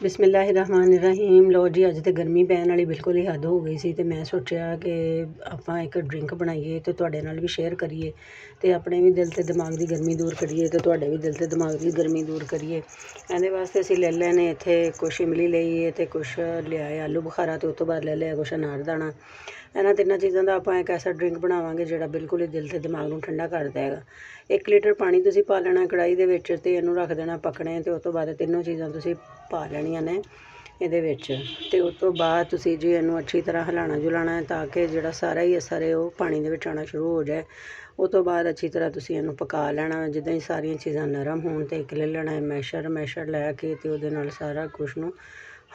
ਬਿਸਮਿਲ੍ਲਾਹਿਰਰਹਿਮਾਨਿਰਰਹੀਮ। ਲਓ ਜੀ, ਅੱਜ ਤਾਂ ਗਰਮੀ ਪੈਣ ਵਾਲੀ ਬਿਲਕੁਲ ਹੀ ਹੱਦ ਹੋ ਗਈ ਸੀ ਅਤੇ ਮੈਂ ਸੋਚਿਆ ਕਿ ਆਪਾਂ ਇੱਕ ਡਰਿੰਕ ਬਣਾਈਏ ਅਤੇ ਤੁਹਾਡੇ ਨਾਲ ਵੀ ਸ਼ੇਅਰ ਕਰੀਏ ਅਤੇ ਆਪਣੇ ਵੀ ਦਿਲ ਅਤੇ ਦਿਮਾਗ ਦੀ ਗਰਮੀ ਦੂਰ ਕਰੀਏ ਅਤੇ ਤੁਹਾਡੇ ਵੀ ਦਿਲ ਅਤੇ ਦਿਮਾਗ ਦੀ ਗਰਮੀ ਦੂਰ ਕਰੀਏ। ਇਹਦੇ ਵਾਸਤੇ ਅਸੀਂ ਲੈ ਲਏ ਨੇ ਇੱਥੇ ਕੁਛ ਇਮਲੀ ਲਈ ਅਤੇ ਕੁਛ ਲਿਆਏ ਆਲੂ ਬੁਖਾਰਾ ਅਤੇ ਉਸ ਤੋਂ ਬਾਅਦ ਲੈ ਲਿਆ ਕੁਛ ਅਨਾਰਦਾਣਾ। ਇਹਨਾਂ ਤਿੰਨਾਂ ਚੀਜ਼ਾਂ ਦਾ ਆਪਾਂ ਇੱਕ ਐਸਾ ਡਰਿੰਕ ਬਣਾਵਾਂਗੇ ਜਿਹੜਾ ਬਿਲਕੁਲ ਹੀ ਦਿਲ ਅਤੇ ਦਿਮਾਗ ਨੂੰ ਠੰਡਾ ਕਰ ਦੇਗਾ। 1 ਲੀਟਰ ਪਾਣੀ ਤੁਸੀਂ ਪਾ ਲੈਣਾ ਕੜਾਹੀ ਦੇ ਵਿੱਚ ਅਤੇ ਇਹਨੂੰ ਰੱਖ ਦੇਣਾ ਪੱਕਣੇ ਅਤੇ ਉਸ ਤੋਂ ਬਾਅਦ ਤਿੰਨੋਂ ਚੀਜ਼ਾਂ ਤੁਸੀਂ ਪਾ ਲੈਣੀਆਂ ਨੇ ਇਹਦੇ ਵਿੱਚ ਅਤੇ ਉਸ ਤੋਂ ਬਾਅਦ ਤੁਸੀਂ ਜੀ ਇਹਨੂੰ ਅੱਛੀ ਤਰ੍ਹਾਂ ਹਿਲਾਉਣਾ ਜੁਲਾਉਣਾ ਹੈ ਤਾਂ ਕਿ ਜਿਹੜਾ ਸਾਰਾ ਹੀ ਅਸਰ ਹੈ ਉਹ ਪਾਣੀ ਦੇ ਵਿੱਚ ਆਉਣਾ ਸ਼ੁਰੂ ਹੋ ਜਾਏ। ਉਸ ਤੋਂ ਬਾਅਦ ਅੱਛੀ ਤਰ੍ਹਾਂ ਤੁਸੀਂ ਇਹਨੂੰ ਪਕਾ ਲੈਣਾ। ਜਿੱਦਾਂ ਹੀ ਸਾਰੀਆਂ ਚੀਜ਼ਾਂ ਨਰਮ ਹੋਣ ਅਤੇ ਇੱਕ ਲੈ ਲੈਣਾ ਹੈ ਮੈਸ਼ਰ ਲੈ ਕੇ ਅਤੇ ਉਹਦੇ ਨਾਲ ਸਾਰਾ ਕੁਛ ਨੂੰ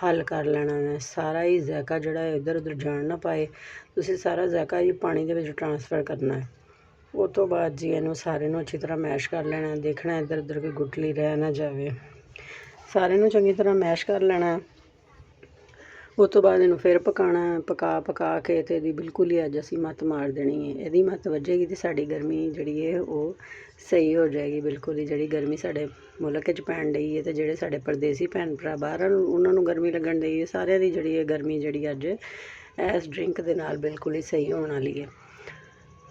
ਹੱਲ ਕਰ ਲੈਣਾ ਹੈ। ਸਾਰਾ ਹੀ ਜ਼ਾਇਕਾ ਜਿਹੜਾ ਹੈ ਇੱਧਰ ਉੱਧਰ ਜਾਣ ਨਾ ਪਾਏ, ਤੁਸੀਂ ਸਾਰਾ ਜ਼ਾਇਕਾ ਹੀ ਪਾਣੀ ਦੇ ਵਿੱਚ ਟਰਾਂਸਫਰ ਕਰਨਾ ਹੈ। ਉਸ ਤੋਂ ਬਾਅਦ ਜੀ ਇਹਨੂੰ ਸਾਰੇ ਨੂੰ ਅੱਛੀ ਤਰ੍ਹਾਂ ਮੈਸ਼ ਕਰ ਲੈਣਾ। ਦੇਖਣਾ ਇੱਧਰ ਉੱਧਰ ਕੋਈ ਗੁਠਲੀ ਰਹਿ ਨਾ ਜਾਵੇ। ਸਾਰੇ ਨੂੰ ਚੰਗੀ ਤਰ੍ਹਾਂ ਮੈਸ਼ ਕਰ ਲੈਣਾ। ਉਸ ਤੋਂ ਬਾਅਦ ਇਹਨੂੰ ਫਿਰ ਪਕਾਉਣਾ। ਪਕਾ ਕੇ ਅਤੇ ਇਹਦੀ ਬਿਲਕੁਲ ਹੀ ਅੱਜ ਅਸੀਂ ਮੱਤ ਮਾਰ ਦੇਣੀ ਹੈ। ਇਹਦੀ ਮੱਤ ਵੱਜੇਗੀ ਅਤੇ ਸਾਡੀ ਗਰਮੀ ਜਿਹੜੀ ਹੈ ਉਹ ਸਹੀ ਹੋ ਜਾਏਗੀ। ਬਿਲਕੁਲ ਹੀ ਜਿਹੜੀ ਗਰਮੀ ਸਾਡੇ ਮੁਲਕ 'ਚ ਪੈਣ ਡਈ ਹੈ ਅਤੇ ਜਿਹੜੇ ਸਾਡੇ ਪਰਦੇਸੀ ਭੈਣ ਭਰਾ ਬਾਹਰ ਉਹਨਾਂ ਨੂੰ ਗਰਮੀ ਲੱਗਣ ਡਈ ਹੈ, ਸਾਰਿਆਂ ਦੀ ਜਿਹੜੀ ਹੈ ਗਰਮੀ ਜਿਹੜੀ ਅੱਜ ਇਸ ਡਰਿੰਕ ਦੇ ਨਾਲ ਬਿਲਕੁਲ ਹੀ ਸਹੀ ਹੋਣ ਵਾਲੀ ਹੈ।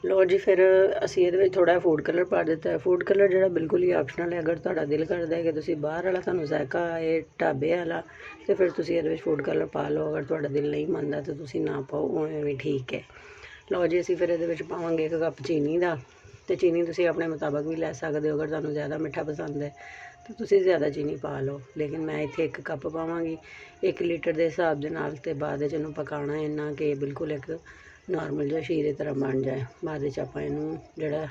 ਲਓ ਜੀ, ਫਿਰ ਅਸੀਂ ਇਹਦੇ ਵਿੱਚ ਥੋੜ੍ਹਾ ਫੂਡ ਕਲਰ ਪਾ ਦਿੱਤਾ ਹੈ। ਫੂਡ ਕਲਰ ਜਿਹੜਾ ਬਿਲਕੁਲ ਹੀ ਆਪਸ਼ਨਲ ਹੈ। ਅਗਰ ਤੁਹਾਡਾ ਦਿਲ ਕਰਦਾ ਹੈ ਕਿ ਤੁਸੀਂ ਬਾਹਰ ਵਾਲਾ ਤੁਹਾਨੂੰ ਜ਼ਾਇਕਾ ਹੈ ਢਾਬੇ ਵਾਲਾ ਅਤੇ ਫਿਰ ਤੁਸੀਂ ਇਹਦੇ ਵਿੱਚ ਫੂਡ ਕਲਰ ਪਾ ਲਓ। ਅਗਰ ਤੁਹਾਡਾ ਦਿਲ ਨਹੀਂ ਮੰਨਦਾ ਤਾਂ ਤੁਸੀਂ ਨਾ ਪਾਓ, ਉਵੇਂ ਵੀ ਠੀਕ ਹੈ। ਲਓ ਜੀ, ਅਸੀਂ ਫਿਰ ਇਹਦੇ ਵਿੱਚ ਪਾਵਾਂਗੇ 1 ਕੱਪ ਚੀਨੀ ਦਾ ਅਤੇ ਚੀਨੀ ਤੁਸੀਂ ਆਪਣੇ ਮੁਤਾਬਕ ਵੀ ਲੈ ਸਕਦੇ ਹੋ। ਅਗਰ ਤੁਹਾਨੂੰ ਜ਼ਿਆਦਾ ਮਿੱਠਾ ਪਸੰਦ ਹੈ ਤਾਂ ਤੁਸੀਂ ਜ਼ਿਆਦਾ ਚੀਨੀ ਪਾ ਲਓ, ਲੇਕਿਨ ਮੈਂ ਇੱਥੇ 1 ਕੱਪ ਪਾਵਾਂਗੀ 1 ਲੀਟਰ ਦੇ ਹਿਸਾਬ ਦੇ ਨਾਲ ਅਤੇ ਬਾਅਦ ਵਿੱਚ ਇਹਨੂੰ ਪਕਾਉਣਾ ਇੰਨਾ ਕਿ ਬਿਲਕੁਲ ਇੱਕ ਨਾਰਮਲ ਜਿਹਾ ਸ਼ੀਰੇ ਤਰ੍ਹਾਂ ਬਣ ਜਾਏ। ਬਾਅਦ ਵਿੱਚ ਆਪਾਂ ਇਹਨੂੰ ਜਿਹੜਾ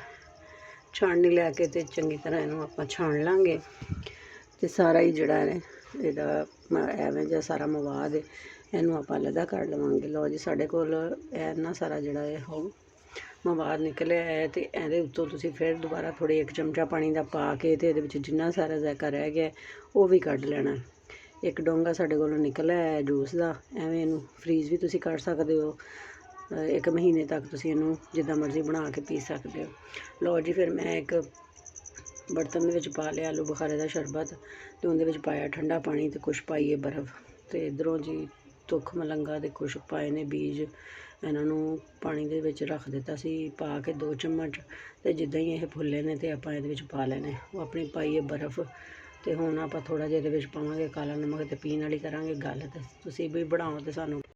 ਛਾਣਨੀ ਲੈ ਕੇ ਅਤੇ ਚੰਗੀ ਤਰ੍ਹਾਂ ਇਹਨੂੰ ਆਪਾਂ ਛਾਣ ਲਾਂਗੇ ਅਤੇ ਸਾਰਾ ਹੀ ਜਿਹੜਾ ਹੈ ਇਹਦਾ ਐਵੇਂ ਜਿਹਾ ਸਾਰਾ ਮਵਾਦ ਇਹਨੂੰ ਆਪਾਂ ਅਲੱਗਾ ਕਰ ਲਵਾਂਗੇ। ਲਓ ਜੀ, ਸਾਡੇ ਕੋਲ ਇੰਨਾ ਸਾਰਾ ਜਿਹੜਾ ਹੈ ਉਹ ਮਵਾਦ ਨਿਕਲਿਆ ਹੈ ਅਤੇ ਇਹਦੇ ਉੱਤੋਂ ਤੁਸੀਂ ਫਿਰ ਦੁਬਾਰਾ ਥੋੜ੍ਹੀ 1 ਚਮਚਾ ਪਾਣੀ ਦਾ ਪਾ ਕੇ ਅਤੇ ਇਹਦੇ ਵਿੱਚ ਜਿੰਨਾ ਸਾਰਾ ਜ਼ਾਇਕਾ ਰਹਿ ਗਿਆ ਉਹ ਵੀ ਕੱਢ ਲੈਣਾ। 1 ਡੋਂਗਾ ਸਾਡੇ ਕੋਲੋਂ ਨਿਕਲਿਆ ਹੈ ਜੂਸ ਦਾ। ਐਵੇਂ ਇਹਨੂੰ ਫਰੀਜ਼ ਵੀ ਤੁਸੀਂ ਕਰ ਸਕਦੇ ਹੋ। 1 ਮਹੀਨੇ ਤੱਕ ਤੁਸੀਂ ਇਹਨੂੰ ਜਿੱਦਾਂ ਮਰਜ਼ੀ ਬਣਾ ਕੇ ਪੀ ਸਕਦੇ ਹੋ। ਲਓ ਜੀ, ਫਿਰ ਮੈਂ ਇੱਕ ਬਰਤਨ ਦੇ ਵਿੱਚ ਪਾ ਲਿਆ ਆਲੂ ਬੁਖਾਰੇ ਦਾ ਸ਼ਰਬਤ ਅਤੇ ਉਹਦੇ ਵਿੱਚ ਪਾਇਆ ਠੰਡਾ ਪਾਣੀ ਅਤੇ ਕੁਛ ਪਾਈਏ ਬਰਫ਼ ਅਤੇ ਇੱਧਰੋਂ ਜੀ ਤੁੱਖ ਮਲੰਗਾ ਦੇ ਕੁਛ ਪਾਏ ਨੇ ਬੀਜ। ਇਹਨਾਂ ਨੂੰ ਪਾਣੀ ਦੇ ਵਿੱਚ ਰੱਖ ਦਿੱਤਾ ਸੀ ਪਾ ਕੇ 2 ਚਮਚ ਅਤੇ ਜਿੱਦਾਂ ਹੀ ਇਹ ਫੁੱਲੇ ਨੇ ਅਤੇ ਆਪਾਂ ਇਹਦੇ ਵਿੱਚ ਪਾ ਲੈਣੇ। ਉਹ ਆਪਣੀ ਪਾਈਏ ਬਰਫ਼ ਅਤੇ ਹੁਣ ਆਪਾਂ ਥੋੜ੍ਹਾ ਜਿਹਾ ਇਹਦੇ ਵਿੱਚ ਪਾਵਾਂਗੇ ਕਾਲਾ ਨਮਕ ਅਤੇ ਪੀਣ ਵਾਲੀ ਕਰਾਂਗੇ ਗੱਲ। ਅਤੇ ਤੁਸੀਂ ਵੀ ਬਣਾਓ ਅਤੇ ਸਾਨੂੰ